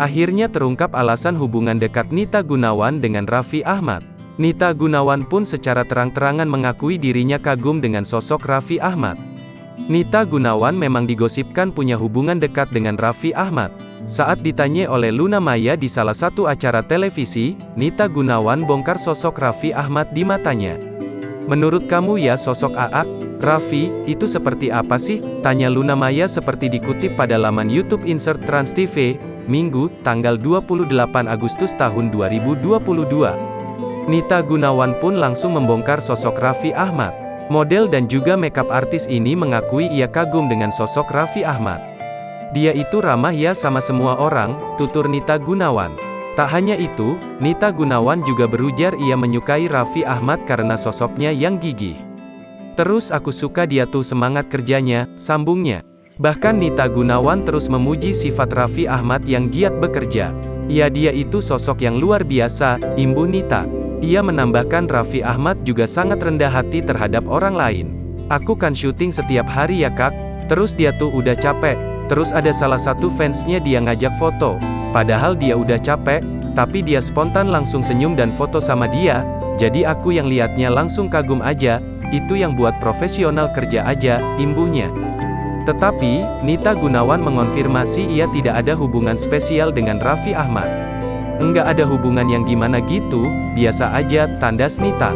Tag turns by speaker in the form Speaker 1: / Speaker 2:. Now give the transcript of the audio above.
Speaker 1: Akhirnya terungkap alasan hubungan dekat Nita Gunawan dengan Raffi Ahmad. Nita Gunawan pun secara terang-terangan mengakui dirinya kagum dengan sosok Raffi Ahmad. Nita Gunawan memang digosipkan punya hubungan dekat dengan Raffi Ahmad. Saat ditanya oleh Luna Maya di salah satu acara televisi, Nita Gunawan bongkar sosok Raffi Ahmad di matanya. "Menurut kamu ya sosok Aak, Raffi, itu seperti apa sih?" tanya Luna Maya seperti dikutip pada laman YouTube Insert Trans TV, Minggu, tanggal 28 Agustus tahun 2022. Nita Gunawan pun langsung membongkar sosok Raffi Ahmad. Model dan juga makeup artis ini mengakui ia kagum dengan sosok Raffi Ahmad. "Dia itu ramah ya sama semua orang," tutur Nita Gunawan. Tak hanya itu, Nita Gunawan juga berujar ia menyukai Raffi Ahmad karena sosoknya yang gigih. "Terus aku suka dia tuh semangat kerjanya," sambungnya. Bahkan Nita Gunawan terus memuji sifat Raffi Ahmad yang giat bekerja. "Ya dia itu sosok yang luar biasa," imbuh Nita. Ia menambahkan Raffi Ahmad juga sangat rendah hati terhadap orang lain. "Aku kan syuting setiap hari ya kak, terus dia tuh udah capek, terus ada salah satu fansnya dia ngajak foto. Padahal dia udah capek, tapi dia spontan langsung senyum dan foto sama dia, jadi aku yang liatnya langsung kagum aja, itu yang buat profesional kerja aja," imbuhnya. Tetapi, Nita Gunawan mengonfirmasi ia tidak ada hubungan spesial dengan Raffi Ahmad. "Enggak ada hubungan yang gimana gitu, biasa aja," tandas Nita.